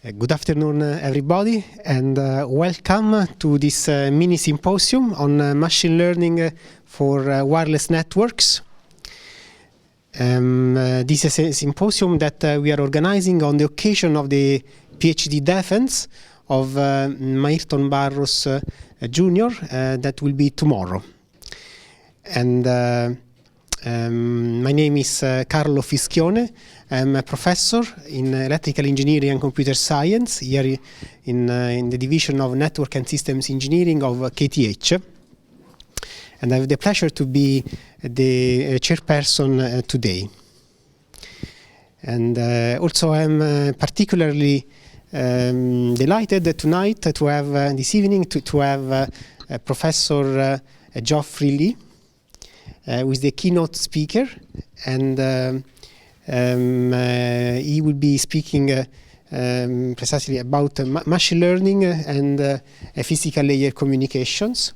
Good afternoon, everybody, and welcome to this mini symposium on machine learning for wireless networks. This is a symposium that we are organizing on the occasion of the PhD defense of Mayrton Barros Jr. That will be tomorrow. And my name is Carlo Fischione. I'm a professor in electrical engineering and computer science here in the division of network and systems engineering of KTH. And I have the pleasure to be the chairperson today. And also I'm particularly delighted tonight to have, this evening, to have Professor Geoffrey Ye Li, who is the keynote speaker, and he will be speaking precisely about machine learning and physical layer communications.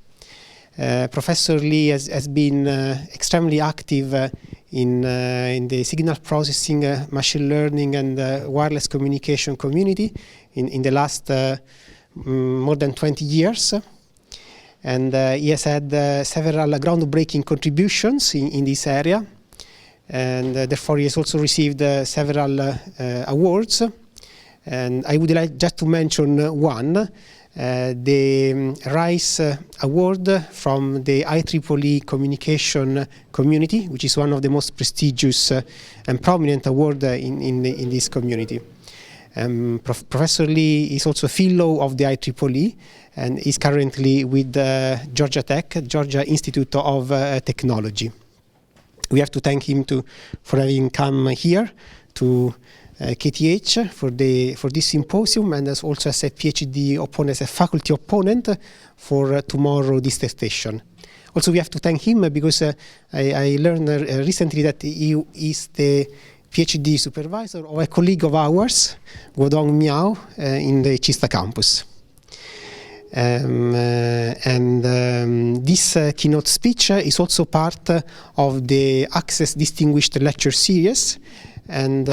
Professor Lee has been extremely active in the signal processing, machine learning, and wireless communication community in the last more than 20 years. And he has had several groundbreaking contributions in this area. And therefore he has also received several awards. And I would like just to mention one, the RISE Award from the IEEE Communication Community, which is one of the most prestigious and prominent awards in this community. Professor Lee is also a fellow of the IEEE and is currently with Georgia Tech, Georgia Institute of Technology. We have to thank him for having come here to KTH for this symposium, and also as a PhD opponent, as a faculty opponent for tomorrow's dissertation. Also, we have to thank him because I learned recently that he is the PhD supervisor of a colleague of ours, Guodong Miao, in the Cista campus. This keynote speech is also part of the Access Distinguished Lecture Series, and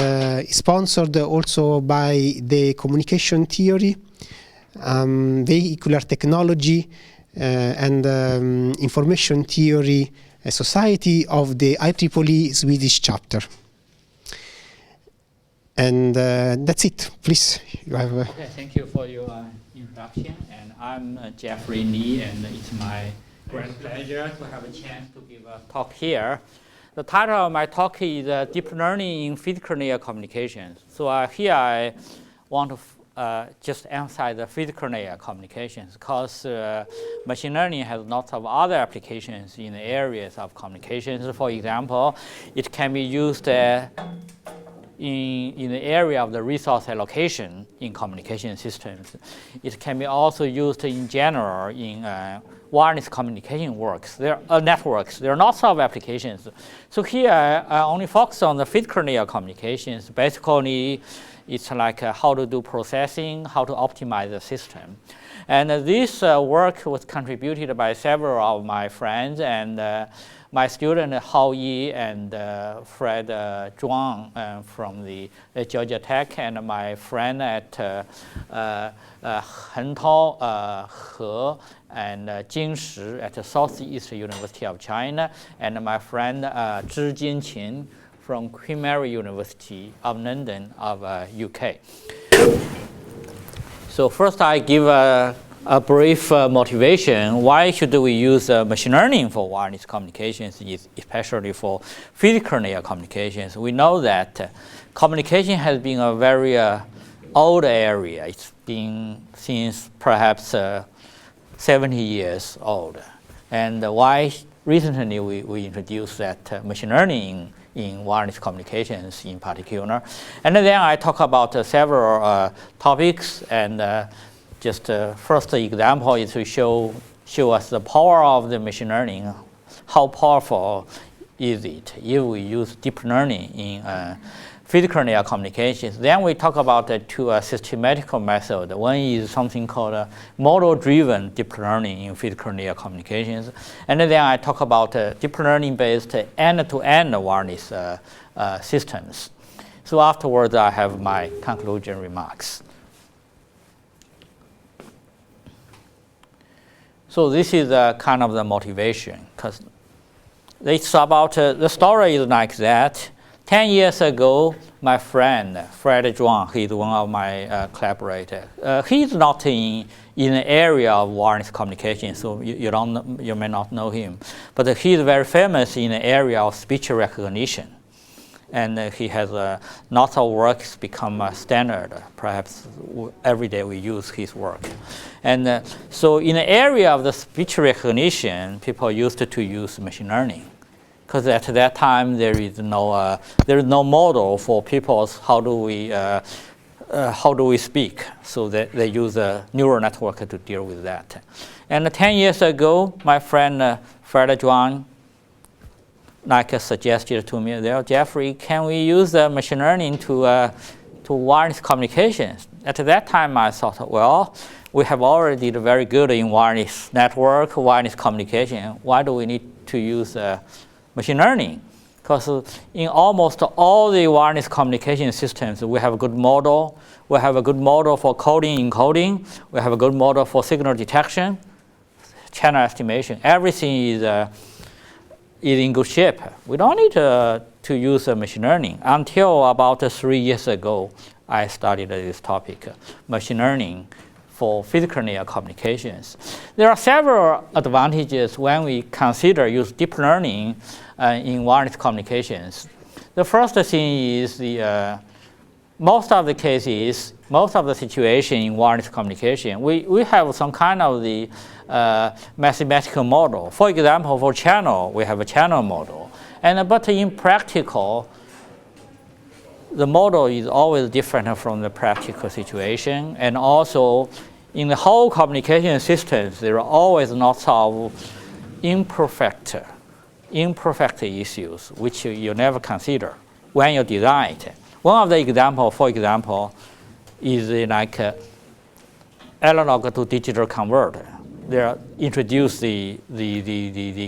sponsored also by the Communication Theory, Vehicular Technology, and Information Theory Society of the IEEE Swedish chapter. And that's it. Please, you have. Okay, thank you for your introduction. And I'm Geoffrey Ye Li, and it's my great pleasure to have a chance to give a talk here. The title of my talk is Deep Learning in Physical Layer Communications. So here I want to just emphasize the physical layer communications, because machine learning has lots of other applications in the areas of communications. For example, it can be used in the area of the resource allocation in communication systems. It can be also used in general in wireless communication networks. There are lots of applications. So here I only focus on the physical layer communications. Basically, it's like how to do processing, how to optimize the system. And this work was contributed by several of my friends, and my student Hao Yi and Fred Zhuang from the Georgia Tech, and my friend at Hentao He and Jing Shi at the Southeast University of China, and my friend Zhi Jinqin from Queen Mary University of London of UK. So first I give a brief motivation. Why should we use machine learning for wireless communications, especially for physical layer communications? We know that communication has been a very old area. It's been since perhaps 70 years old. And why recently we introduced that machine learning in wireless communications in particular. And then I talk about several topics, and just first example is to show us the power of the machine learning. How powerful is it if we use deep learning in physical layer communications? Then we talk about two systematical methods. One is something called model-driven deep learning in physical layer communications. And then I talk about deep learning-based end-to-end wireless systems. So afterwards, I have my conclusion remarks. So this is kind of the motivation, because it's about, the story is like that. 10 years ago, my friend, Fred Zhuang, he's one of my collaborators. He's not in the area of wireless communication, so you may not know him. But he's very famous in the area of speech recognition. And he has lots of works become standard. Perhaps every day we use his work. And so in the area of the speech recognition, people used to use machine learning. Because at that time there is no model for people's how do we speak. So they use a neural network to deal with that. And 10 years ago, my friend Fred Zhuang suggested to me, well, Geoffrey, can we use machine learning to wireless communications? At that time, I thought, well, we have already did very good in wireless network, wireless communication. Why do we need to use machine learning? Because in almost all the wireless communication systems, we have a good model. We have a good model for coding, encoding. We have a good model for signal detection, channel estimation. Everything is in good shape. We don't need to use machine learning. Until about 3 years ago, I studied this topic, machine learning for physical layer communications. There are several advantages when we consider use deep learning in wireless communications. The first thing is most of the cases, most of the situation in wireless communication, we have some kind of the mathematical model. For example, for channel, we have a channel model. But in practical, the model is always different from the practical situation. And also, in the whole communication systems, there are always lots of imperfect issues, which you never consider when you design it. One of the examples, for example, is like analog to digital converter. They introduce the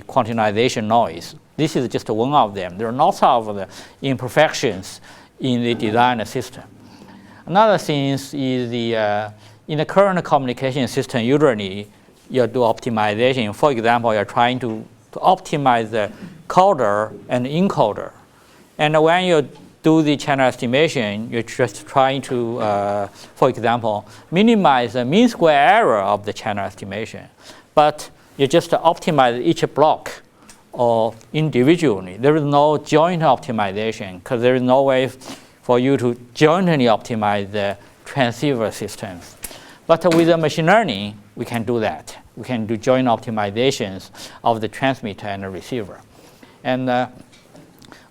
quantization noise. This is just one of them. There are lots of the imperfections in the design system. Another thing is in the current communication system, usually you do optimization. For example, you're trying to optimize the coder and encoder. And when you do the channel estimation, you're just trying to, for example, minimize the mean square error of the channel estimation. But you just optimize each block or individually. There is no joint optimization because there is no way for you to jointly optimize the transceiver systems. But with the machine learning, we can do that. We can do joint optimizations of the transmitter and the receiver. And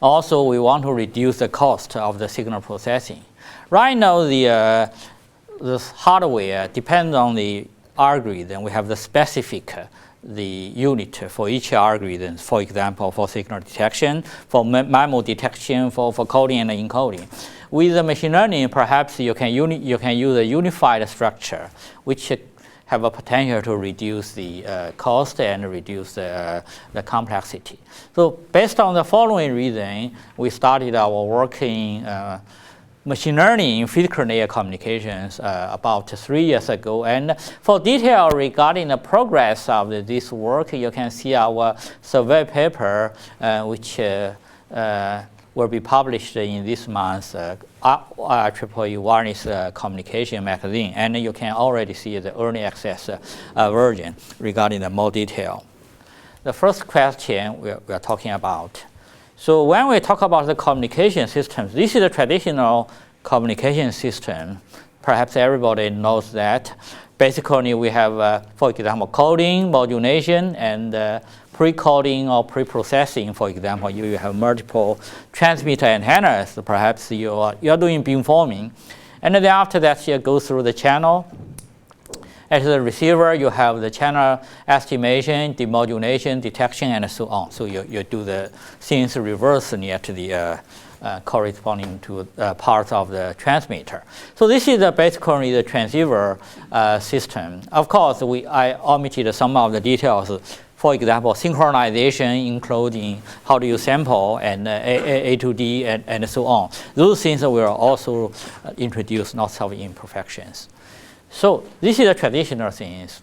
also, we want to reduce the cost of the signal processing. Right now, the hardware depends on the algorithm. We have the specific the unit for each algorithm, for example, for signal detection, for MIMO detection, for coding and encoding. With the machine learning, perhaps you can use a unified structure, which have a potential to reduce the cost and reduce the complexity. So based on the following reason, we started our work in machine learning in physical layer communications about 3 years ago. And for detail regarding the progress of this work, you can see our survey paper, which will be published in this month's IEEE Wireless Communication magazine. And you can already see the early access version regarding the more detail. The first question we are talking about. So when we talk about the communication systems, this is a traditional communication system. Perhaps everybody knows that. Basically, we have, for example, coding, modulation, and pre-coding or pre-processing. For example, you have multiple transmitter antennas. Perhaps you're doing beamforming. And then after that, you go through the channel. At the receiver, you have the channel estimation, demodulation, detection, and so on. So you do the things reversely at the corresponding to parts of the transmitter. So this is basically the transceiver system. Of course, I omitted some of the details. For example, synchronization, including how do you sample and A to D and so on. Those things will also introduce lots of imperfections. So this is the traditional things.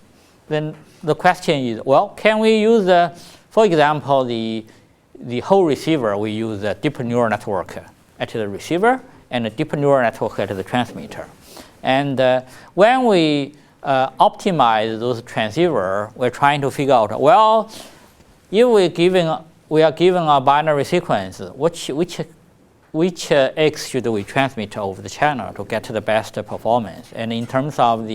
then the question is, well, can we use, for example, the whole receiver, we use a deep neural network at the receiver and a deep neural network at the transmitter. And when we optimize those transceiver, we're trying to figure out, well, if we are given a binary sequence, which X should we transmit over the channel to get the best performance? And in terms of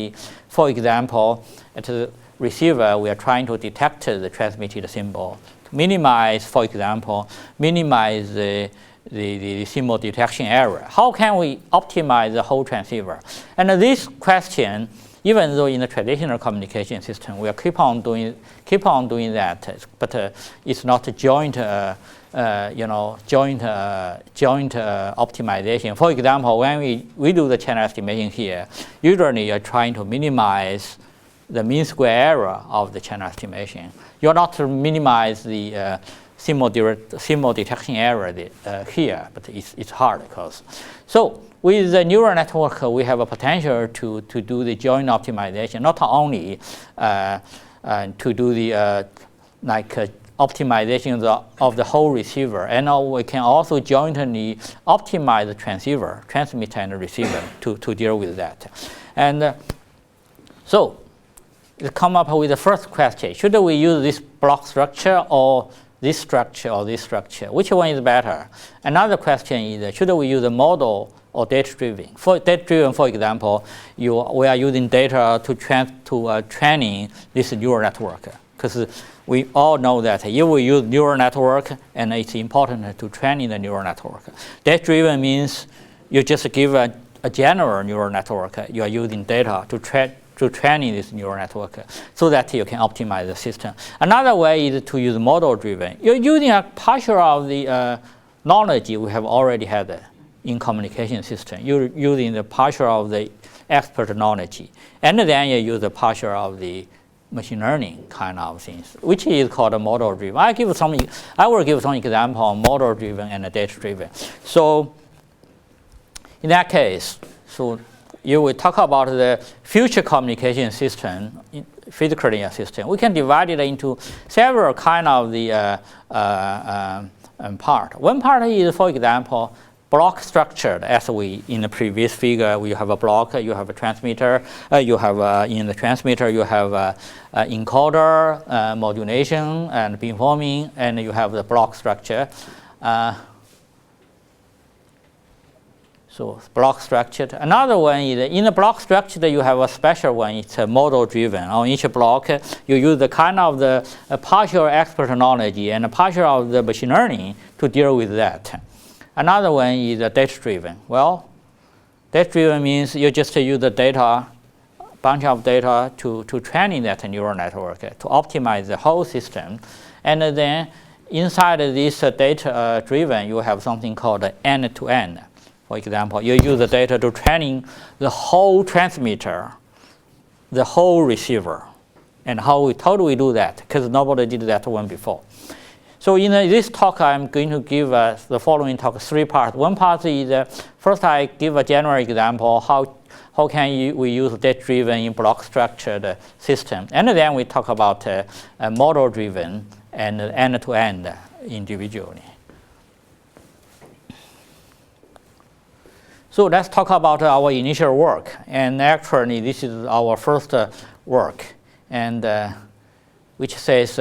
for example, at the receiver, we are trying to detect the transmitted symbol, minimize, for example, the symbol detection error. How can we optimize the whole transceiver? And this question, even though in the traditional communication system, we are keep on doing that, but it's not a joint optimization. For example, when we do the channel estimation here, usually you're trying to minimize the mean square error of the channel estimation. You're not to minimize the symbol detection error here, but it's hard because. So with the neural network, we have a potential to do the joint optimization, not only to do the optimization of the whole receiver, and we can also jointly optimize the transmitter and the receiver to deal with that. And so we come up with the first question: should we use this block structure or this structure or this structure? Which one is better? Another question is, should we use a model or data-driven? For data-driven, for example, we are using data to training this neural network, because we all know that if we use neural network, and it's important to train the neural network. Data-driven means you just give a general neural network. You are using data to training this neural network so that you can optimize the system. Another way is to use model-driven. You're using a partial of the knowledge we have already had in communication system. You're using the partial of the expert knowledge, and then you use the partial of the machine learning kind of things, which is called a model-driven. I will give some example on model-driven and data-driven. So in that case, so you will talk about the future communication system, physically a system. We can divide it into several kind of the part. One part is, for example, block structured, as we in the previous figure, we have a block, you have a transmitter, you have in the transmitter you have encoder, modulation, and beamforming, and you have the block structure. So block structured. Another one is in the block structure you have a special one. It's a model driven. On each block you use the kind of the partial expert knowledge and a partial of the machine learning to deal with that. Another one is data driven. Well, data driven means you just use the data, bunch of data to training that neural network to optimize the whole system, and then inside this data driven you have something called end to end. For example, you use the data to training the whole transmitter, the whole receiver, and how we totally do that, because nobody did that one before. So in this talk, I'm going to give the following talk 3 parts. One part is first I give a general example how can we use data-driven in block-structured system, and then we talk about model-driven and end-to-end individually. So let's talk about our initial work, and actually this is our first work, and which says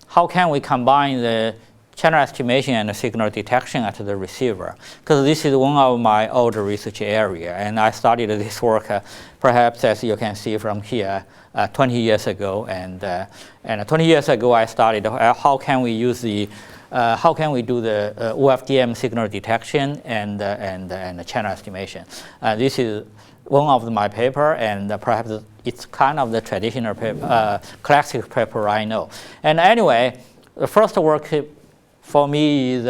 how can we combine the channel estimation and the signal detection at the receiver? Because this is one of my old research area, and I started this work perhaps as you can see from here 20 years ago, and 20 years ago I started how can we use the how can we do the OFDM signal detection and the channel estimation? This is one of my paper, and perhaps it's kind of the traditional paper, classic paper I know. And anyway, the first work for me is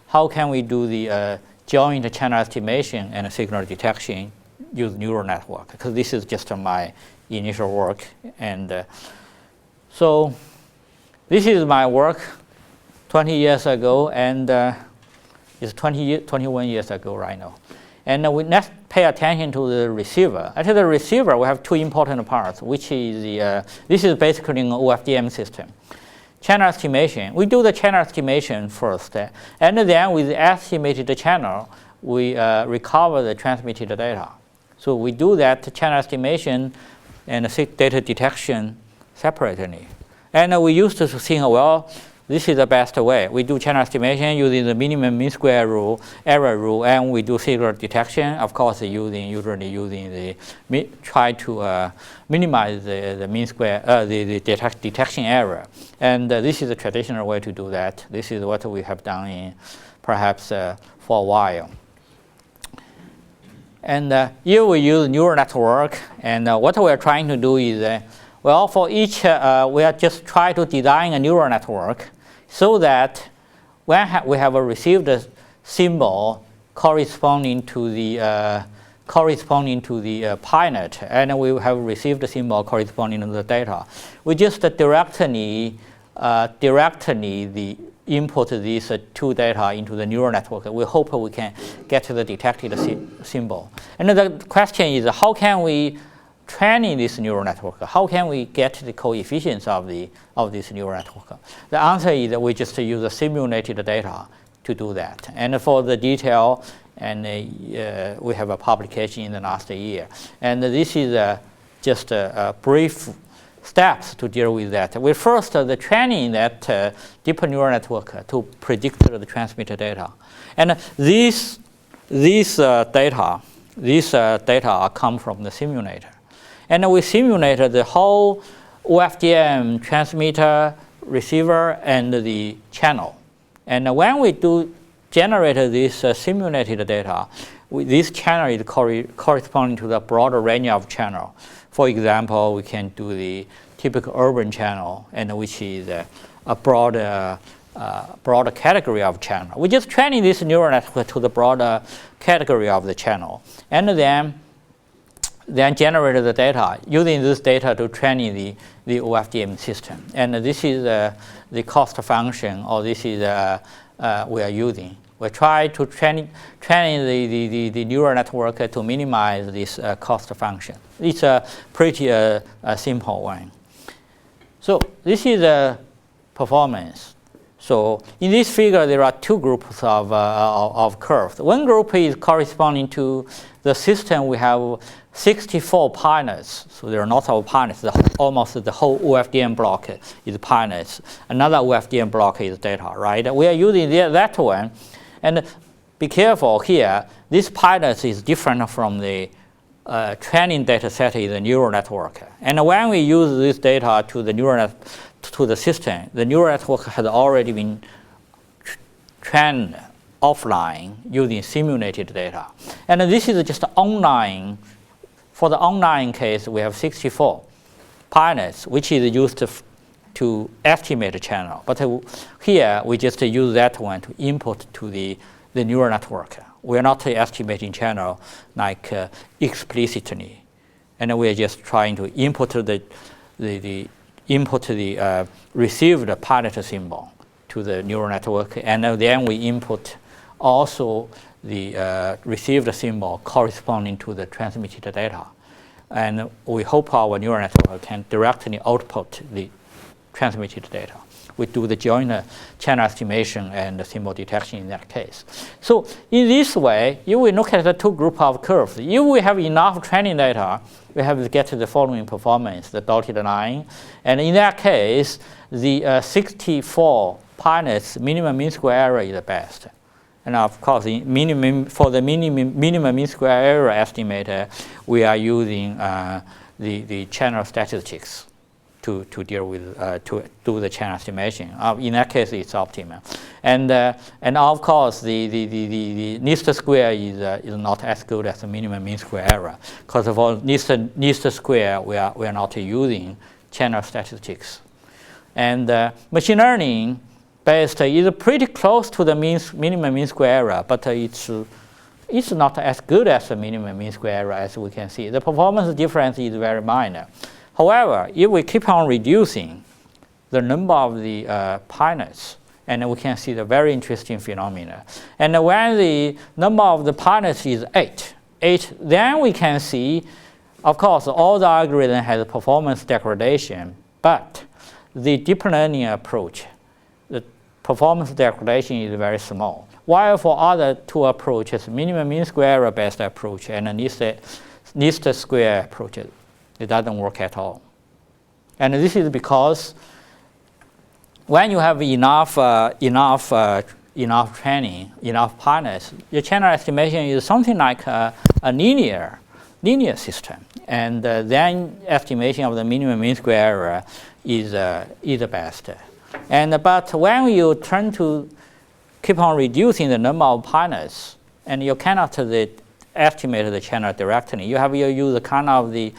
how can we do the joint channel estimation and signal detection use neural network? Because this is just my initial work, and so this is my work 20 years ago, and it's 21 years ago right now. And we let's pay attention to the receiver. At the receiver, we have two important parts, which is this is basically an OFDM system. Channel estimation. We do the channel estimation first, and then with the estimated channel, we recover the transmitted data. So we do that channel estimation and data detection separately. And we used to think, well, this is the best way. We do channel estimation using the minimum mean square rule, error rule, and we do signal detection. Of course, usually using the try to minimize the mean square, the detection error. And this is the traditional way to do that. This is what we have done in perhaps for a while. And here we use neural network, and what we are trying to do is, well, for each, we are just trying to design a neural network so that when we have received a symbol corresponding to the PyNet, and we have received a symbol corresponding to the data, we just directly input these two data into the neural network. We hope we can get to the detected symbol. And the question is, how can we train this neural network? How can we get the coefficients of this neural network? The answer is that we just use the simulated data to do that. And for the detail, and we have a publication in the last year. And this is just a brief steps to deal with that. We first the training that deep neural network to predict the transmitted data, and these data come from the simulator, and we simulated the whole OFDM transmitter, receiver, and the channel. And when we do generate this simulated data, this channel is corresponding to the broader range of channel. For example, we can do the typical urban channel, and which is a broader category of channel. We're just training this neural network to the broader category of the channel, and then generate the data using this data to train the OFDM system. And this is the cost function, or this is we are using. We try to train the neural network to minimize this cost function. It's a pretty simple one. So this is the performance. So in this figure, there are two groups of curves. One group is corresponding to the system. We have 64 PyNets. So there are lots of PyNets. Almost the whole OFDM block is PyNets. Another OFDM block is data, right? We are using that one. And be careful here, this PyNet is different from the training data set in the neural network. And when we use this data to the system, the neural network has already been trained offline using simulated data. And this is just online. For the online case, we have 64 PyNets, which is used to estimate a channel. But here, we just use that one to input to the neural network. We're not estimating channel like explicitly. And we're just trying to input the received PyNet symbol to the neural network. And then we input also the received symbol corresponding to the transmitted data. And we hope our neural network can directly output the transmitted data. We do the joint channel estimation and the symbol detection in that case. So in this way, if we look at the two groups of curves, if we have enough training data, we have to get to the following performance, the dotted line. And in that case, the 64 PyNets minimum mean square error is the best. And of course, for the minimum mean square error estimator, we are using the channel statistics to deal with to do the channel estimation. In that case, it's optimal. And of course, the least square is not as good as the minimum mean square error, because for least square, we are not using channel statistics. And machine learning based is pretty close to the minimum mean square error, but it's not as good as the minimum mean square error as we can see. The performance difference is very minor. However, if we keep on reducing the number of the PyNets, And we can see the very interesting phenomena. And when the number of the partners is 8, then we can see, of course, all the algorithm has performance degradation, but the deep learning approach, the performance degradation is very small. While for other two approaches, minimum mean square error based approach and least square approach, it doesn't work at all. And this is because when you have enough training, enough partners, your channel estimation is something like a linear system, and then estimation of the minimum mean square error is the best. But when you turn to keep on reducing the number of partners, and you cannot estimate the channel directly, you have to use kind of the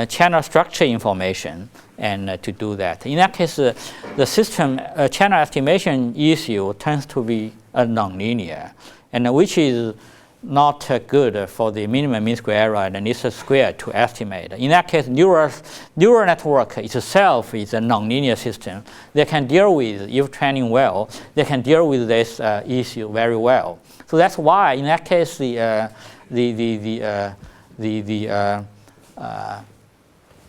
channel structure information and to do that. In that case, the system channel estimation issue tends to be nonlinear, and which is not good for the minimum mean square error and least square to estimate. In that case, neural network itself is a nonlinear system. They can deal with, if training well, they can deal with this issue very well. So that's why, in that case, the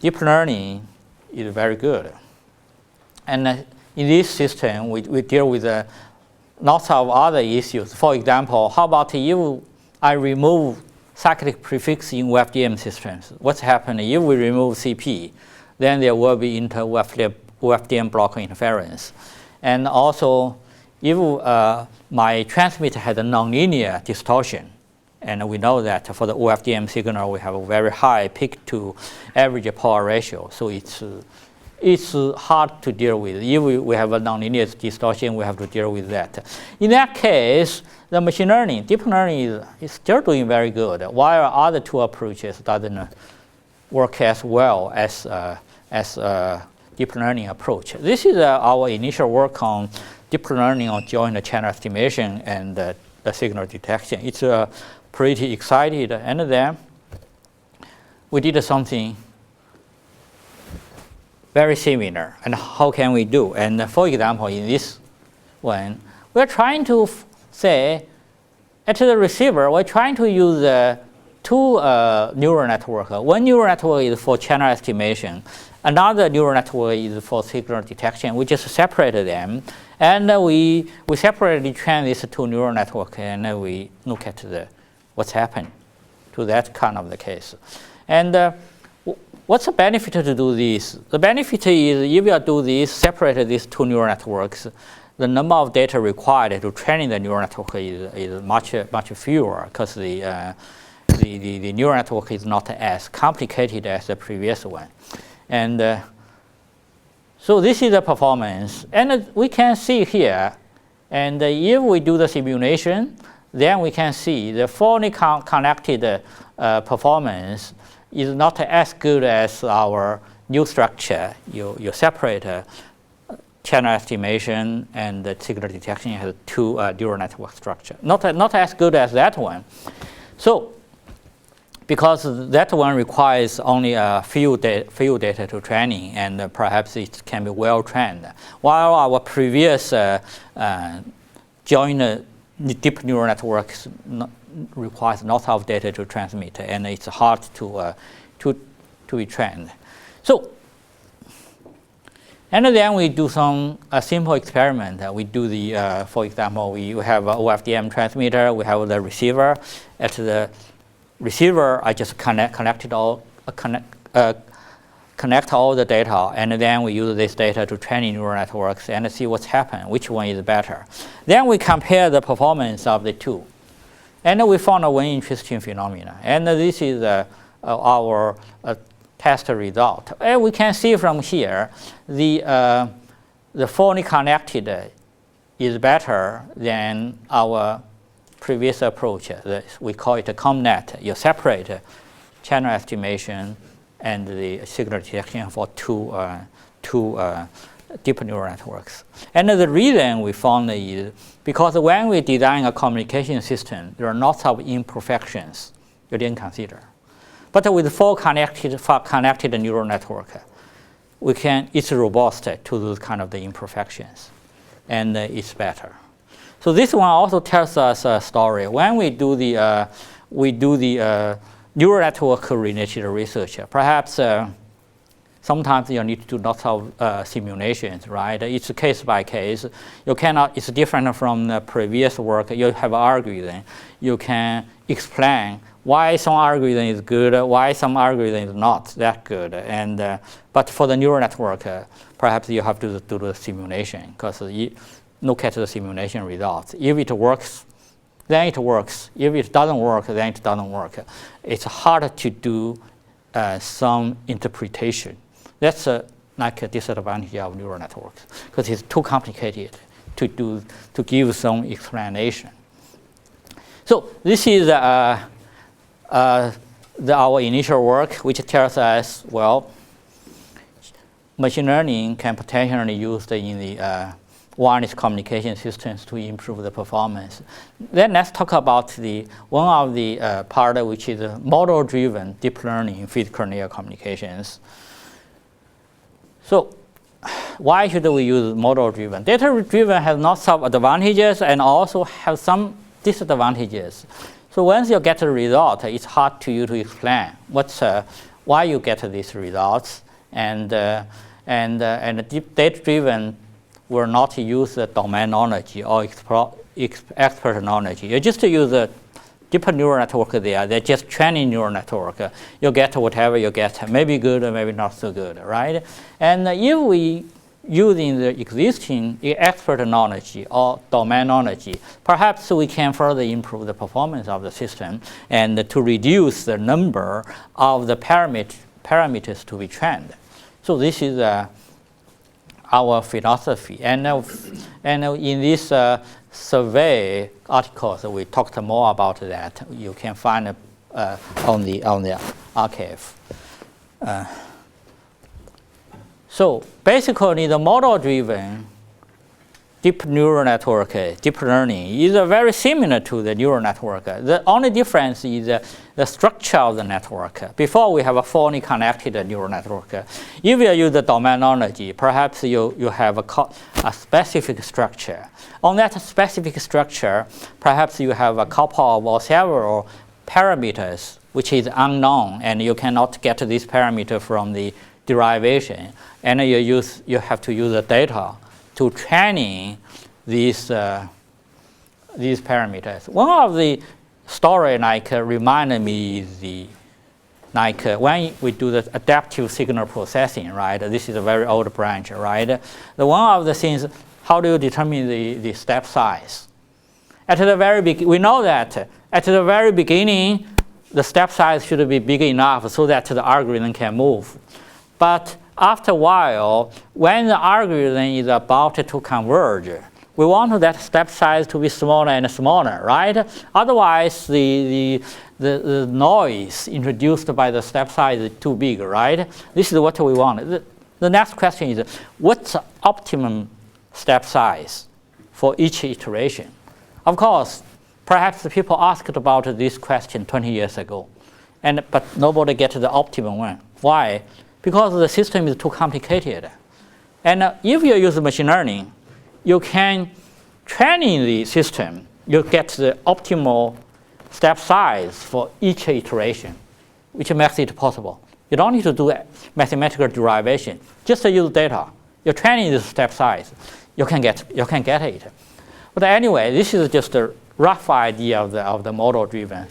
deep learning is very good. And in this system, we deal with lots of other issues. For example, how about if I remove cyclic prefix in UFDM systems? What's happening if we remove CP? Then there will be inter-UFDM block interference. And also, if my transmitter has a nonlinear distortion, and we know that for the UFDM signal, we have a very high peak to average power ratio. So it's hard to deal with. If we have a nonlinear distortion, we have to deal with that. In that case, the machine learning, deep learning is still doing very good, while other two approaches doesn't work as well as deep learning approach. This is our initial work on deep learning on joint channel estimation and the signal detection. It's pretty excited, and then we did something very similar. And how can we do? And for example, in this one, we're trying to say at the receiver, we're trying to use two neural networks. One neural network is for channel estimation. Another neural network is for signal detection. We just separated them, and we separately train these two neural networks, and we look at what's happened to that kind of the case. And what's the benefit to do this? The benefit is if you do this, separate these two neural networks, the number of data required to train the neural network is much fewer, because the neural network is not as complicated as the previous one. And so this is the performance. And we can see here, and if we do the simulation, then we can see the fully connected performance is not as good as our new structure. You separate channel estimation and the signal detection has two neural network structure. Not as good as that one. So, because that one requires only a few data to training, and perhaps it can be well trained. While our previous joint deep neural networks requires lots of data to transmit, and it's hard to be trained. So, and then we do a simple experiment. We do the, for example, we have a OFDM transmitter. We have the receiver. At the receiver, I just connect all the data, and then we use this data to train neural networks and see what's happened, which one is better. Then we compare the performance of the two, and we found one interesting phenomenon. And this is our test result. And we can see from here the fully connected is better than our previous approach. We call it a ComNet. You separate channel estimation and the signal detection for two deep neural networks. And the reason we found is because when we design a communication system, there are lots of imperfections you didn't consider. But with full connected neural network, it's robust to those kind of the imperfections. and it's better. So this one also tells us a story. When we do the neural network related research, perhaps sometimes you need to do lots of simulations, right? It's case by case. You cannot. It's different from the previous work. You have an algorithm. You can explain why some algorithm is good, why some algorithm is not that good. And but for the neural network, perhaps you have to do the simulation, because you look at the simulation results. If it works, then it works. If it doesn't work, then it doesn't work. It's hard to do some interpretation. That's like a disadvantage of neural networks, because it's too complicated to give some explanation. So this is our initial work, which tells us, well, machine learning can potentially be used in the wireless communication systems to improve the performance. Then let's talk about one of the part, which is model-driven deep learning in physical layer communications. So why should we use model-driven? Data-driven has lots of advantages and also have some disadvantages. So once you get the result, it's hard to you to explain why you get these results. And data-driven will not use the domain knowledge or expert knowledge. You just use a deep neural network there. They're just training neural network. You get whatever you get, maybe good or maybe not so good, right? And if we using the existing expert knowledge or domain knowledge, perhaps we can further improve the performance of the system and to reduce the number of the parameters to be trained. So this is our philosophy. And in this survey articles, we talked more about that. You can find on the archive. So basically, the model-driven deep neural network, deep learning, is very similar to the neural network. The only difference is the structure of the network. Before, we have a fully connected neural network. If you use the domain knowledge, perhaps you have a specific structure. On that specific structure, perhaps you have a couple of or several parameters which is unknown, and you cannot get this parameter from the derivation. And you have to use the data to training these parameters. One of the story reminded me is when we do the adaptive signal processing, right? This is a very old branch, right? One of the things, how do you determine the step size? At the very we know that at the very beginning, the step size should be big enough so that the algorithm can move. But after a while, when the algorithm is about to converge, we want that step size to be smaller and smaller, right? Otherwise, the noise introduced by the step size is too big, right? This is what we want. The next question is, what's the optimum step size for each iteration? Of course, perhaps the people asked about this question 20 years ago, but nobody gets the optimum one. Why? Because the system is too complicated. And if you use machine learning, you can train the system. You get the optimal step size for each iteration, which makes it possible. You don't need to do mathematical derivation. Just use data. You're training the step size. You can get it. But anyway, this is just a rough idea of the model-driven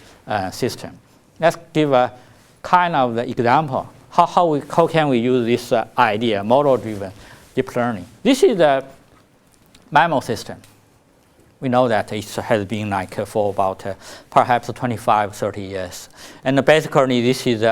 system. Let's give a kind of the example. How can we use this idea, model-driven deep learning? This is the mammal system. We know that it has been for about perhaps 25, 30 years. And basically, this is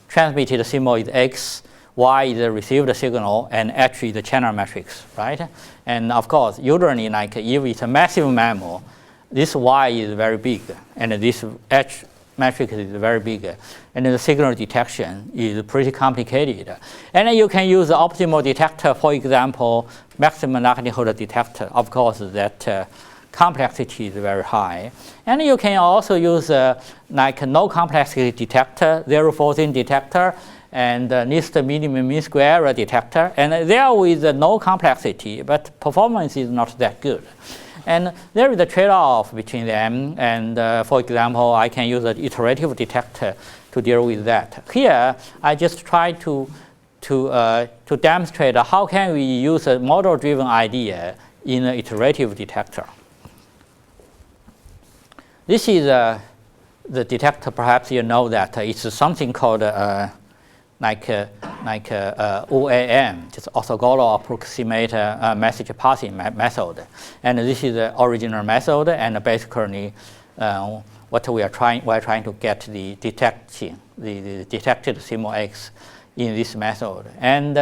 transmitted symbol is X, Y is the received signal, and H is the channel matrix, right? And of course, usually if it's a massive mammal, this Y is very big, and this H matrix is very big, and the signal detection is pretty complicated. And you can use the optimal detector, for example, maximum likelihood detector. Of course, that complexity is very high. And you can also use no complexity detector, zero forcing detector, and least minimum mean square error detector, and there with no complexity, but performance is not that good. And there is a trade-off between them, and for example, I can use an iterative detector to deal with that. Here, I just try to demonstrate how can we use a model-driven idea in an iterative detector. This is the detector. Perhaps you know that it's something called like OAM, just orthogonal approximate message passing method. And this is the original method, and basically what we're trying to get the detected symbol X in this method. And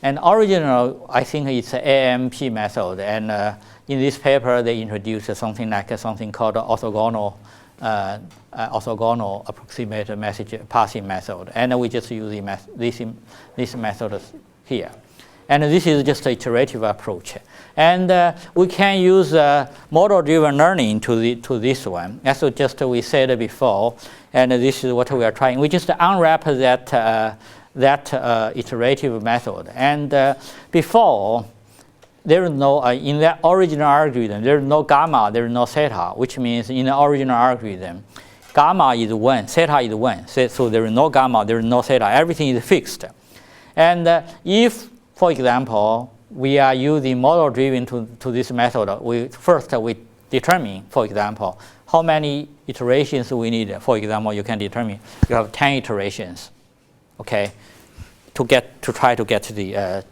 original, I think it's an AMP method, and in this paper they introduced something called orthogonal approximate message passing method, and we just use this method here. And this is just an iterative approach. And we can use model-driven learning to this one. As we said before, and this is what we are trying. We just unwrap that iterative method. And before, there is no, in that original algorithm, there is no gamma, there is no theta, which means in the original algorithm, gamma is 1, theta is 1. So there is no gamma, there is no theta, everything is fixed. And if, for example, we are using model-driven to this method, we determine, for example, how many iterations we need. For example, you can determine you have 10 iterations, okay, to try to get the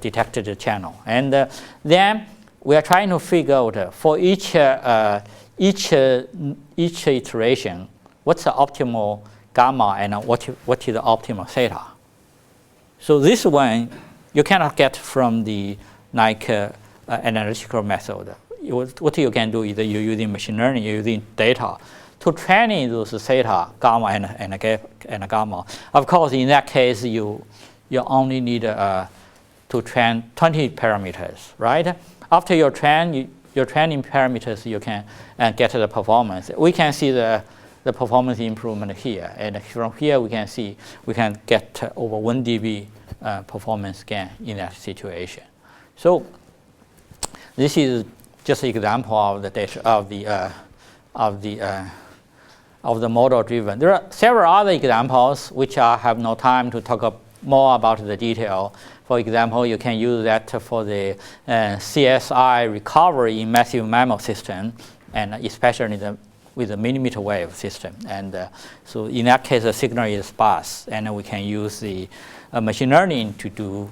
detected channel. And then we are trying to figure out for each iteration, what's the optimal gamma and what is the optimal theta. So this one you cannot get from the analytical method. What you can do is you're using machine learning, you're using data to train those theta, gamma, and gamma. Of course, in that case, you only need to train 20 parameters, right? After your training parameters, you can get the performance. We can see the performance improvement here, and from here we can see we can get over 1 dB performance gain in that situation. So this is just an example of the data of the model-driven. There are several other examples which I have no time to talk more about the detail. For example, you can use that for the CSI recovery in massive MIMO system, and especially with the millimeter wave system. And so in that case, the signal is sparse, and we can use the machine learning to do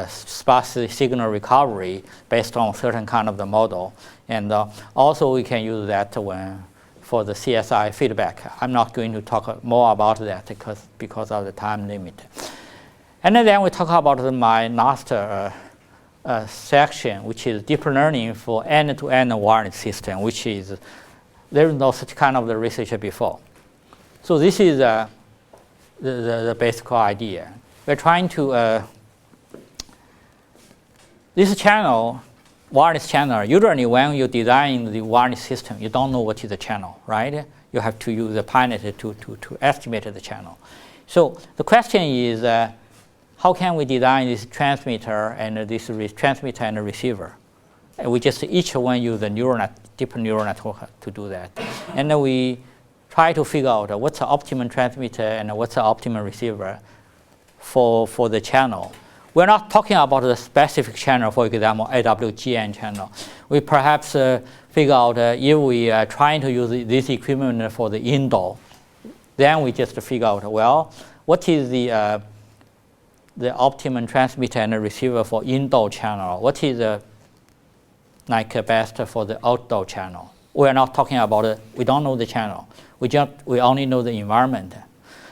sparse signal recovery based on certain kind of the model. And also we can use that for the CSI feedback. I'm not going to talk more about that because of the time limit. And then we talk about my last section, which is deep learning for end-to-end wireless system, which is, there is no such kind of the research before. So this is the basic idea. We're trying to, this channel, wireless channel, usually when you design the wireless system, you don't know what is the channel, right? You have to use the pilot to estimate the channel. So the question is, how can we design this transmitter and this transmitter and receiver? We just each one use a deep neural network to do that. And then we try to figure out what's the optimum transmitter and what's the optimum receiver for the channel. We're not talking about the specific channel, for example, AWGN channel. We perhaps figure out if we are trying to use this equipment for the indoor, then we just figure out, well, what is the optimum transmitter and receiver for indoor channel? What is the best for the outdoor channel? We're not talking about it. We don't know the channel. We only know the environment.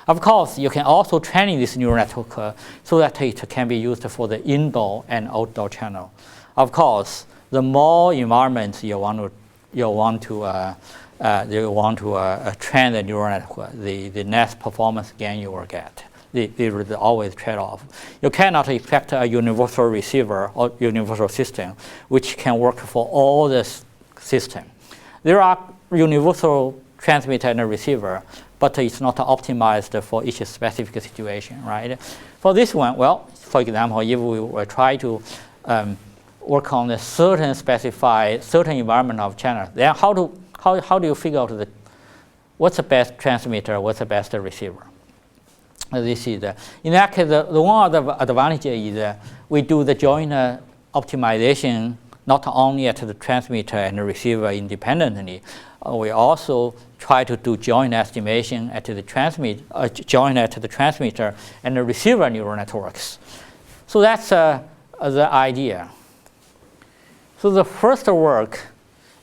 Of course, you can also train this neural network so that it can be used for the indoor and outdoor channel. Of course, the more environments you want to train the neural network, the next performance gain you will get. There is always trade-off. You cannot expect a universal receiver or universal system which can work for all the system. There are universal transmitter and a receiver, but it's not optimized for each specific situation, right? For this one, well, for example, if we were try to work on a certain specified certain environment of channel, then how do you figure out what's the best transmitter, what's the best receiver? This is in that case, the one other advantage is we do the joint optimization not only at the transmitter and the receiver independently. We also try to do joint estimation at the transmitter and the receiver neural networks. So that's the idea. So the first work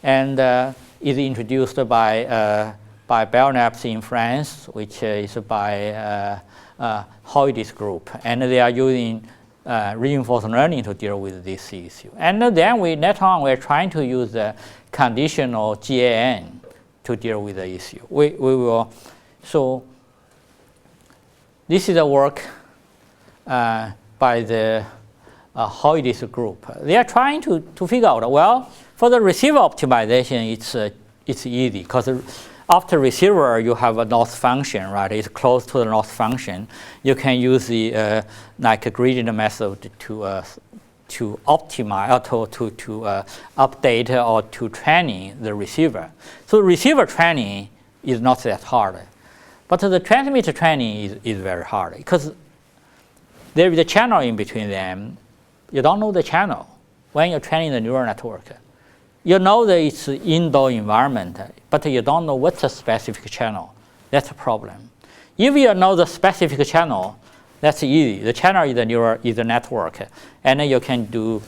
is introduced by Belknap in France, which is by Hoyt's group, and they are using reinforcement learning to deal with this issue. And then later on we're trying to use the conditional GAN to deal with the issue. We will. So this is a work by the Hoyt's group. They are trying to figure out, well, for the receiver optimization, it's easy because after receiver you have a loss function, right? It's close to the loss function. You can use the like a gradient method to optimize or to update or to training the receiver. So receiver training is not that hard, but the transmitter training is very hard because there is a channel in between them. You don't know the channel when you're training the neural network. You know that it's an indoor environment, but you don't know what's the specific channel. That's a problem. If you know the specific channel, that's easy. The channel is the network, and then you can do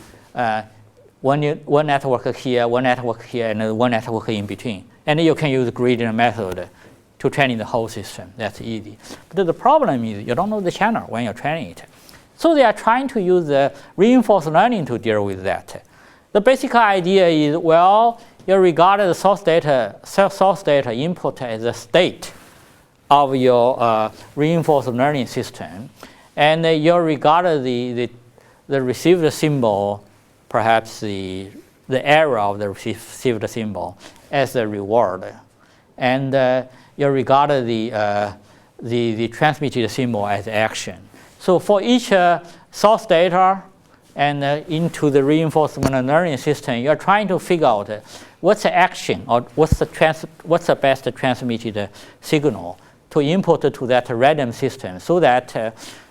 one network here, and one network in between. And then you can use the gradient method to train the whole system. That's easy. But the problem is you don't know the channel when you're training it. So they are trying to use the reinforcement learning to deal with that. The basic idea is, well, you regard the source data input as a state of your reinforcement learning system, and you regard the received symbol, perhaps the error of the received symbol, as a reward, and you regard the transmitted symbol as action. So for each source data and into the reinforcement learning system, you're trying to figure out what's the action or what's the best transmitted signal to input to that random system, so that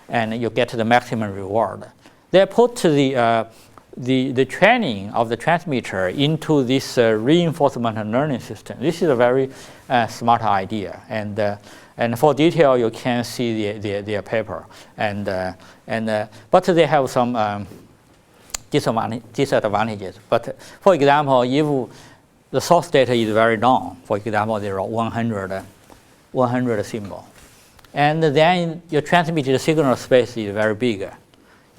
and you get the maximum reward. They put the training of the transmitter into this reinforcement learning system. This is a very smart idea, and for detail you can see their paper, but they have some disadvantages. But for example, if the source data is very long, for example, there are 100 symbols, and then your transmitted signal space is very big,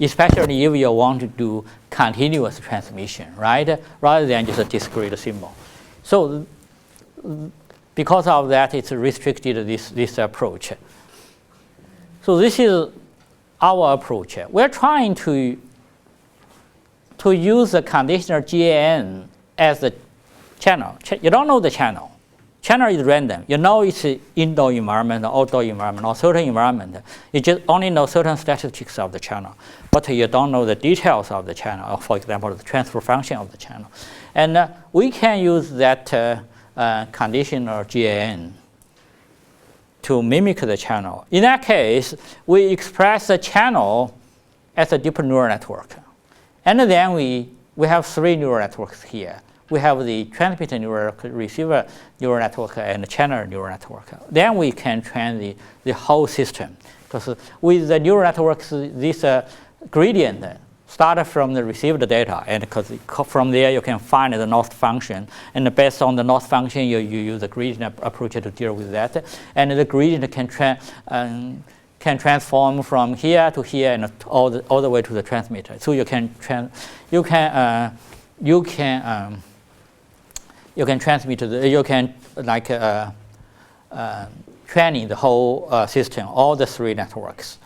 especially if you want to do continuous transmission, right? Rather than just a discrete symbol. So because of that, it's restricted this approach. So this is our approach. We're trying to use the conditional GAN as the channel. You don't know the channel. Channel is random. You know it's indoor environment, outdoor environment, or certain environment. You just only know certain statistics of the channel, but you don't know the details of the channel, or for example, the transfer function of the channel. And we can use that conditional GAN to mimic the channel. In that case, we express the channel as a deep neural network. And then we have three neural networks here. We have the transmitter neural receiver neural network and the channel neural network. Then we can train the whole system. Because with the neural networks, this gradient starts from the received data, and because from there you can find the loss function. And based on the loss function, you use the gradient approach to deal with that. And the gradient can transform from here to here and all the way to the transmitter. So you can transmit training the whole system, all the three networks.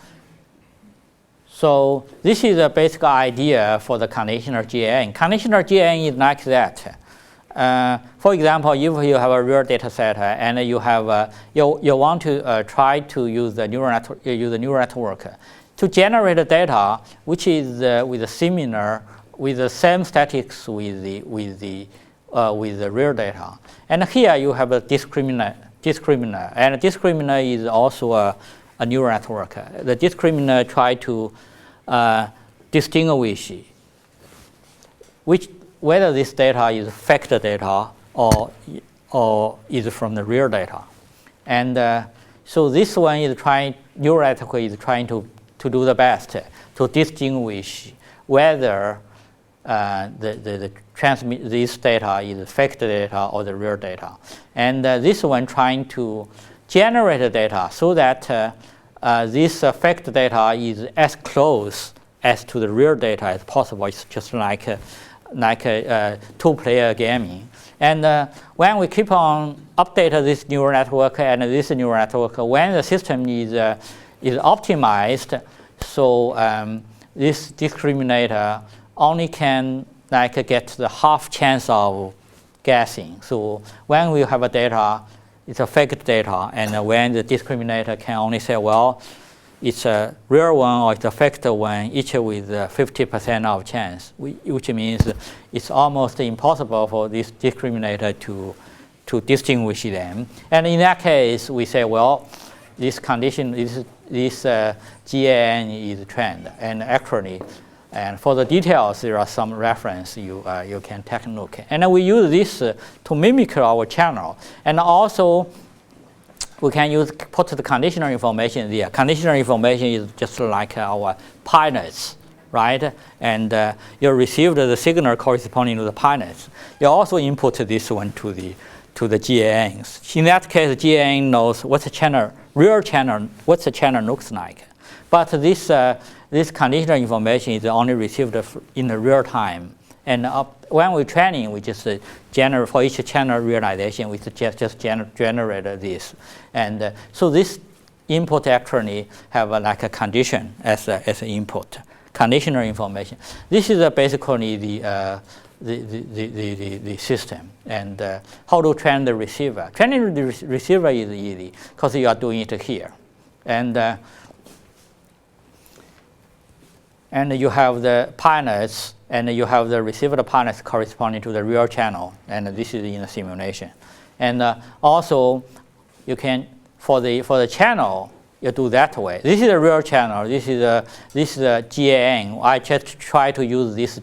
So this is a basic idea for the conditional GAN. Conditional GAN is like that. For example, if you have a real data set and you have you want to try to use the neural network to generate the data which is with the same statistics with the real data. And here you have a discriminator, and a discriminator is also a neural network. The discriminator try to distinguish whether this data is fake data or is from the real data. And so this one is neural network is trying to do the best to distinguish whether this data is fake data or the real data. And this one trying to generate the data so that this fake data is as close as to the real data as possible. It's just like a two-player gaming. And when we keep on updating this neural network and this neural network, when the system is optimized, so this discriminator only can get the half chance of guessing. So when we have a data, it's a fake data, and when the discriminator can only say, well, it's a real one or it's a fake one, each with 50% of chance, which means it's almost impossible for this discriminator to distinguish them. And in that case, we say, well, this condition, this GAN is trend. And actually, and for the details, there are some reference you can take a look. And we use this to mimic our channel. And also, we can put the conditional information there. Conditional information is just like our pi nets, right? And you receive the signal corresponding to the pi nets. You also input this one to the GANs. In that case, GAN knows what the channel, what the channel looks like. But this conditional information is only received in the real time. And when we're training, we just generate for each channel realization, we just generate this. And so this input actually have like a condition as an input, conditional information. This is basically the system. And how to train the receiver. Training the receiver is easy because you are doing it here. And you have the pi nets, and you have the received pi nets corresponding to the real channel, and this is in the simulation. And also, you can for the channel, you do that way. This is a real channel. This is a GAN. I just try to use this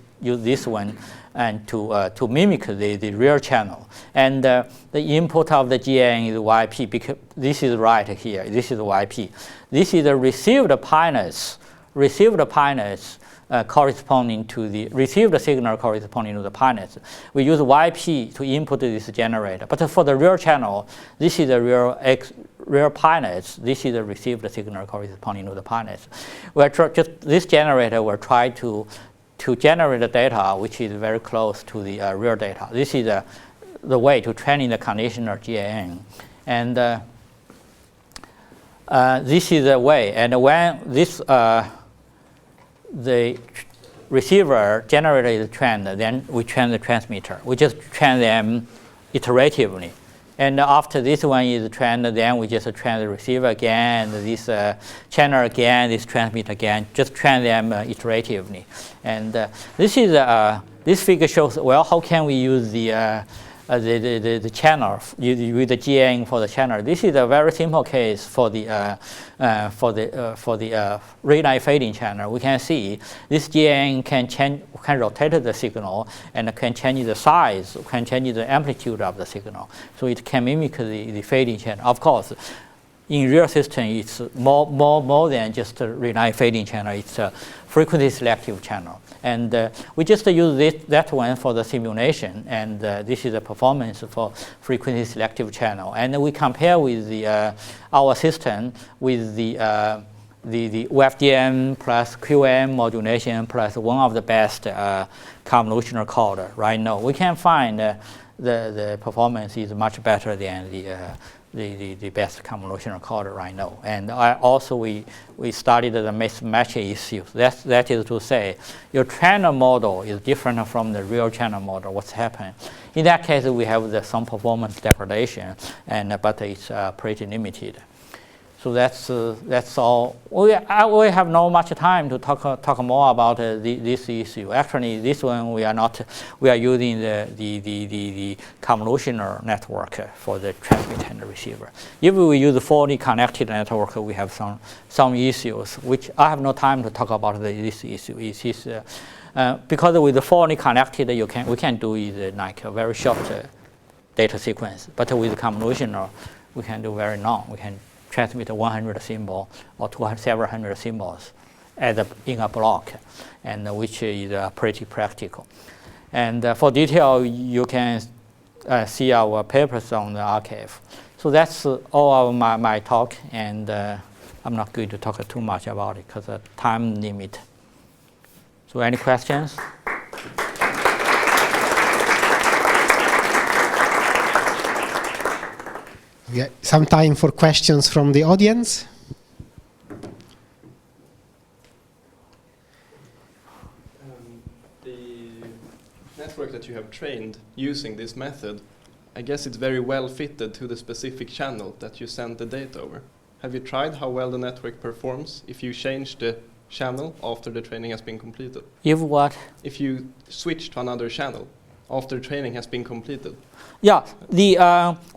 one and to mimic the real channel. And the input of the GAN is YP because this is right here. This is YP. This is the received pi nets. Received pi nets corresponding to the received signal corresponding to the pi nets. We use YP to input this generator. But for the real channel, this is the real pi nets. This is the received signal corresponding to the pi nets. This generator will try to generate the data which is very close to the real data. This is the way to train in the conditional GAN. And this is the way. And when this the receiver generated the trend, then we train the transmitter. We just train them iteratively. And after this one is trained, then we just train the receiver again, this channel again, this transmitter again, just train them iteratively. And this figure shows, well, how can we use the channel with the GAN for the channel. This is a very simple case for the red light fading channel. We can see this GAN can rotate the signal and can change the size, can change the amplitude of the signal. So it can mimic the fading channel. Of course, in real system, it's more than just a red light fading channel. It's a frequency selective channel. And we just use that one for the simulation, and this is the performance for frequency selective channel. And we compare with our system with the FDM plus QM modulation plus one of the best convolutional code right now. We can find the performance is much better than the best convolutional code right now. And we studied the mismatch issues. That is to say, your channel model is different from the real channel model. What's happened? In that case, we have some performance degradation, but it's pretty limited. So that's all. We have not much time to talk more about this issue. Actually, this one we are using the convolutional network for the transmitter and the receiver. If we use the fully connected network, we have some issues which I have no time to talk about this issue. Because with the fully connected, we can do it like a very short data sequence. But with convolutional, we can do very long. We can transmit 100 symbols or several hundred symbols in a block, and which is pretty practical. And for detail, you can see our papers on the archive. So that's all of my talk, and I'm not going to talk too much about it because of time limit. So any questions? Yeah, some time for questions from the audience. The network that you have trained using this method, I guess it's very well fitted to the specific channel that you send the data over. Have you tried how well the network performs if you change the channel after the training has been completed? If what? If you switch to another channel after training has been completed. Yeah,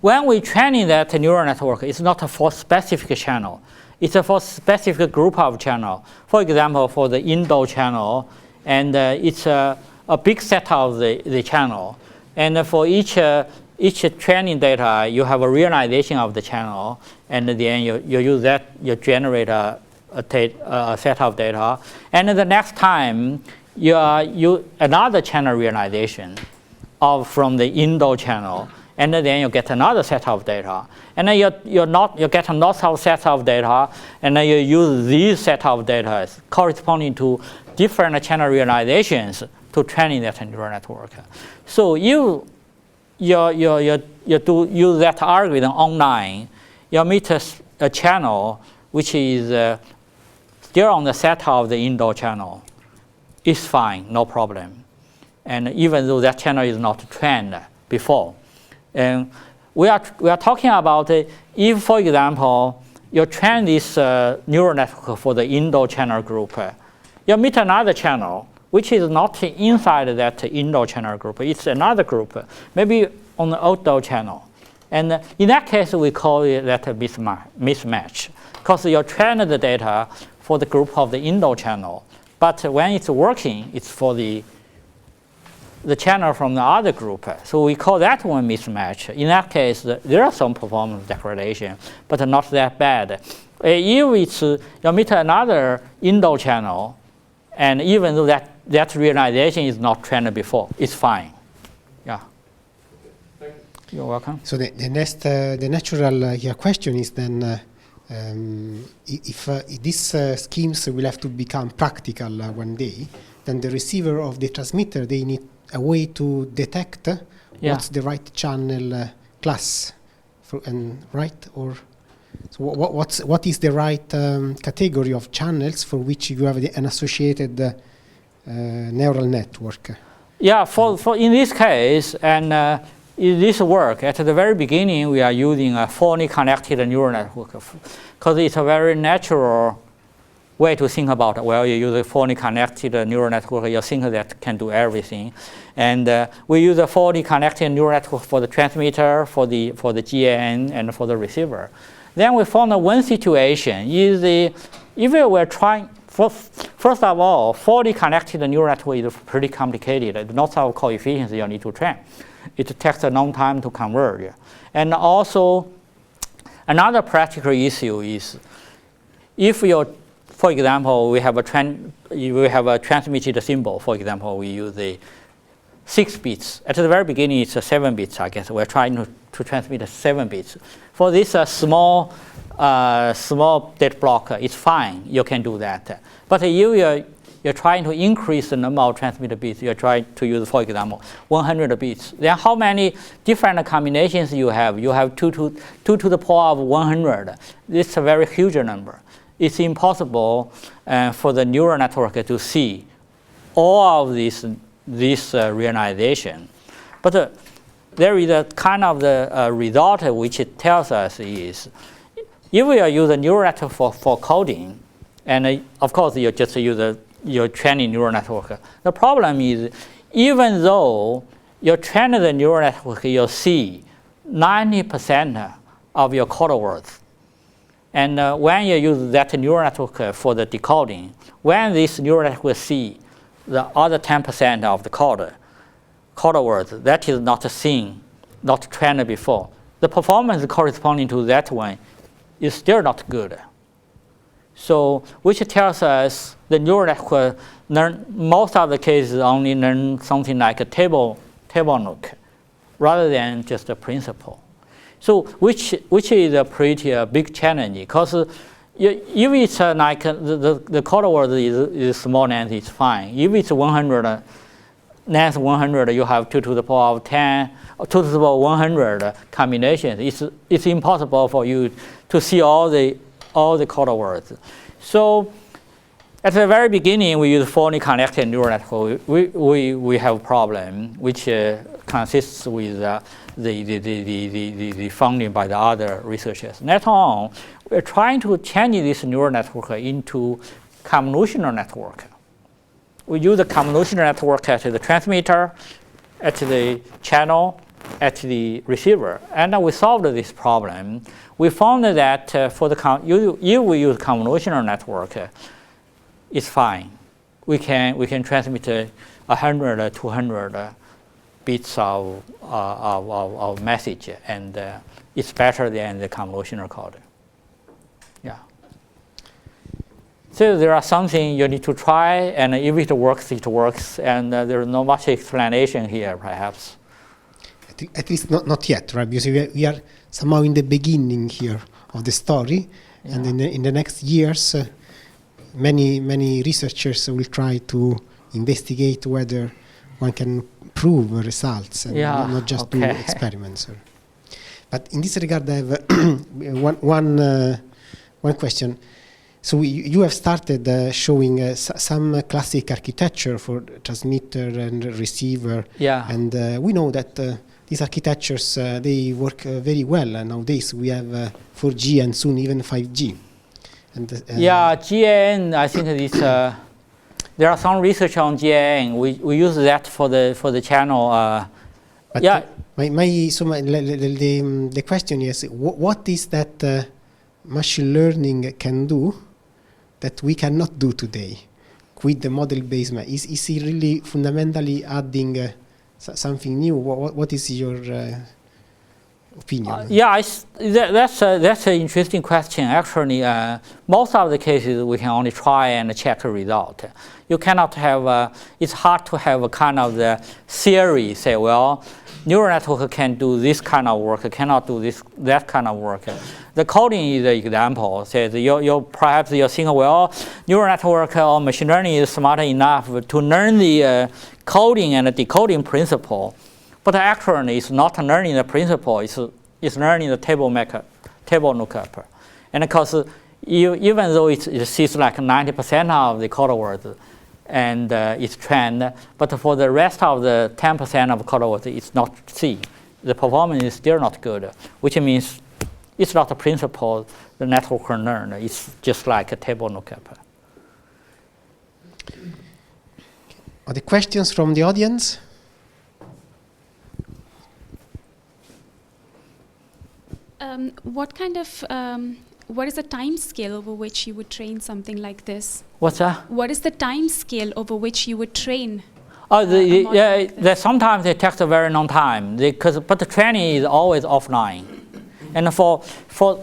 when we training that neural network, it's not for specific channel. It's for specific group of channel. For example, for the Indo channel, and it's a big set of the channel. And for each training data, you have a realization of the channel, and then you use that, you generate a set of data. And the next time, you another channel realization from the Indo channel, and then you get another set of data, and then you get another set of data, and then you use these set of data corresponding to different channel realizations to training that neural network. So you do use that algorithm online. You meet a channel which is still on the set of the Indo channel. It's fine, no problem. And even though that channel is not trained before. And we are talking about if, for example, you train this neural network for the Indo channel group, you meet another channel which is not inside that Indo channel group. It's another group, maybe on the Indo channel. And in that case, we call it that mismatch, because you train the data for the group of the Indo channel. But when it's working, it's for the channel from the other group. So we call that one mismatch. In that case, there are some performance degradation, but not that bad. If you meet another Indo channel, and even though that realization is not trained before, it's fine. Yeah. Thank you. You're welcome. So the natural question is then if these schemes will have to become practical one day, then the receiver of the transmitter, they need a way to detect what's the right channel class, right? Or so what is the right category of channels for which you have an associated neural network? Yeah, for in this case, and in this work, at the very beginning, we are using a fully connected neural network because it's a very natural way to think about it. Well, you use a fully connected neural network, you think that can do everything. And we use a fully connected neural network for the transmitter, for the GAN, and for the receiver. Then we found one situation is if we were trying, first of all, fully connected neural network is pretty complicated. It's lots of coefficients you need to train. It takes a long time to converge. And also, another practical issue is if you, for example, we have a transmitted symbol. For example, we use the 6 bits. At the very beginning, it's 7 bits, I guess. We're trying to transmit 7 bits. For this small data block, it's fine. You can do that. But if you're trying to increase the number of transmitted bits. You're trying to use, for example, 100 bits. Then how many different combinations you have? You have 2 to the power of 100. This is a very huge number. It's impossible for the neural network to see all of this realization. But there is a kind of the result which it tells us is, if we use a neural network for coding, and of course you just use your training neural network. The problem is, even though you train the neural network, you see 90% of your code words. And when you use that neural network for the decoding, when this neural network see the other 10% of the code words, that is not seen, not trained before, the performance corresponding to that one is still not good. So, which tells us the neural network learn, most of the cases only learn something like a table look, rather than just a principle. So, which is a pretty big challenge, because if it's like the code word is small length, it's fine. If it's 100, length 100, you have 2 to the power of 10, 2 to the power of 100 combinations. It's impossible for you to see all the code words. So at the very beginning, we use fully connected neural network. We have a problem which consists with the funding by the other researchers. Later on, we're trying to change this neural network into convolutional network. We use the convolutional network at the transmitter, at the channel, at the receiver, and we solved this problem. We found that for the if we use convolutional network, it's fine. We can transmit 100, 200 bits of message, and it's better than the convolutional code. Yeah. So there are something you need to try, and if it works, it works, and there's not much explanation here, perhaps. At least not yet, right? Because we are somehow in the beginning here of the story, yeah. And in the next years, many researchers will try to investigate whether one can prove results and not just do experiments. But in this regard, I have one question. So you have started showing some classic architecture for transmitter and receiver, and we know that these architectures they work very well. Nowadays we have 4G and soon even 5G. And GAN. I think this. There are some research on GAN. We use that for the channel. The question is, what is that machine learning can do that we cannot do today with the model-based? Is it really fundamentally adding something new? What is your opinion? That's an interesting question. Actually, most of the cases we can only try and check the result. You cannot have. It's hard to have a kind of the theory. Say, well, neural network can do this kind of work, cannot do that kind of work. The coding is the example. Says perhaps you think, well, neural network or machine learning is smart enough to learn the coding and the decoding principle, but actually it's not learning the principle. It's learning the table lookup, and of course, even though it sees like 90% of the code words, and it's trained, but for the rest of the 10% of code words, it's not see. The performance is still not good, which means it's not a principle the network can learn. It's just like a table lookup. Are there questions from the audience? What is the time scale over which you would train something like this? What's that? What is the time scale over which you would train? Sometimes it takes a very long time but the training is always offline, and for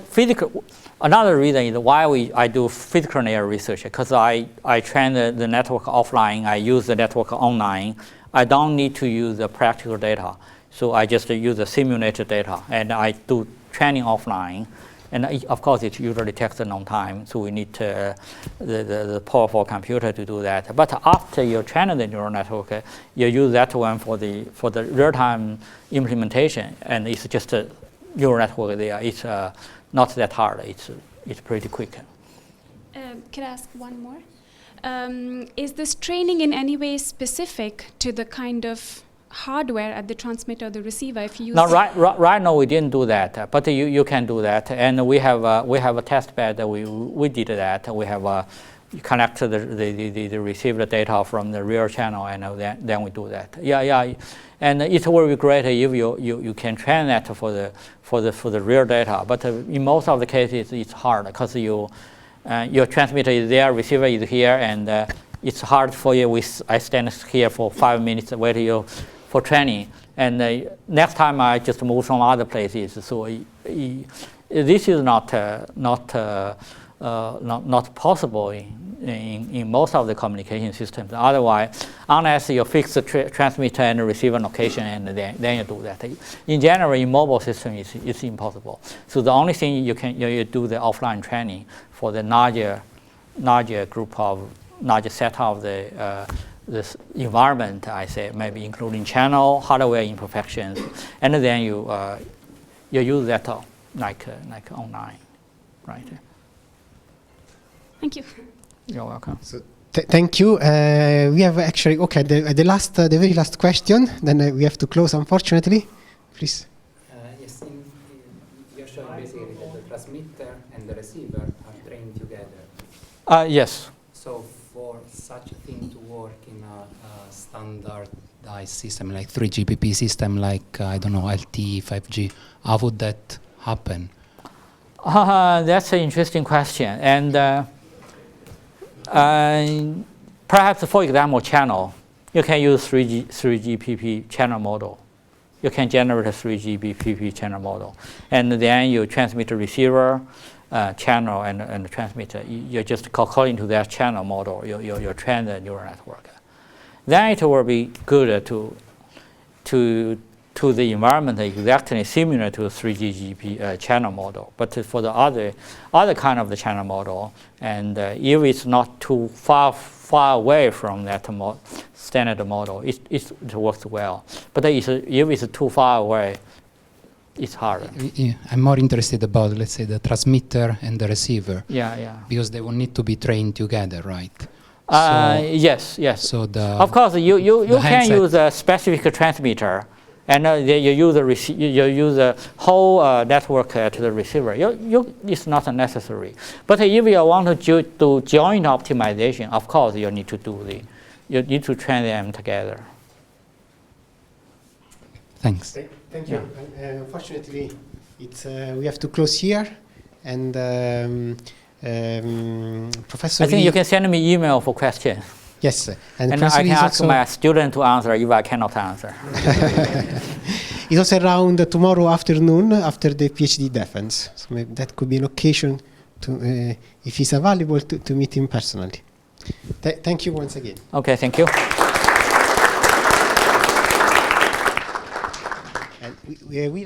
physical. Another reason is why I do physical layer research, because I train the network offline. I use the network online. I don't need to use the practical data, so I just use the simulated data, and I do training offline. And of course, it usually takes a long time, so we need the powerful computer to do that. But after you train the neural network, you use that one for the real-time implementation, and it's just a neural network there. It's not that hard. It's pretty quick. Can I ask one more? Is this training in any way specific to the kind of hardware at the transmitter or the receiver? If you use no, right now we didn't do that, but you can do that. And we have a test bed that we did that. We have you connect the received data from the real channel, and then we do that. Yeah. And it will be great if you can train that for the real data. But in most of the cases, it's hard because your transmitter is there, receiver is here, and it's hard for you. I stand here for 5 minutes waiting for training, and next time I just move from other places. So this is not possible in most of the communication systems. Otherwise, unless you fix the transmitter and the receiver location, and then you do that. In general, in mobile system, it's impossible. So the only thing you do the offline training for the larger set of this environment, I say, maybe including channel, hardware imperfections, and then you use that like online, right? Thank you. You're welcome. So thank you. We have actually the very last question. Then we have to close, unfortunately. Please. Yes, you're showing basically that the transmitter and the receiver are trained together. Yes. So for such a thing to work in a standardized system like 3GPP system, like I don't know, LTE, 5G, how would that happen? That's an interesting question, and perhaps, for example, channel, you can use 3GPP channel model. You can generate a 3GPP channel model, and then you transmit the receiver, channel, and the transmitter. You're just calling to that channel model. You train the neural network. Then it will be good to the environment exactly similar to 3GPP channel model, but for the other kind of the channel model, and if it's not too far away from that standard model, it works well. But if it's too far away, it's harder. Yeah, I'm more interested about, let's say, the transmitter and the receiver. Yeah. Because they will need to be trained together, right? Yes. So of course, you can use a specific transmitter, and you use a whole network to the receiver. It's not necessary. But if you want to do joint optimization, of course you need to train them together. Thanks. Thank you. Unfortunately, we have to close here, and Professor I think Li, you can send me email for questions. Yes, And I can ask my student to answer if I cannot answer. He's also around tomorrow afternoon after the PhD defense. So maybe that could be an occasion to, if he's available, to meet him personally. Thank you once again. Okay, thank you. And we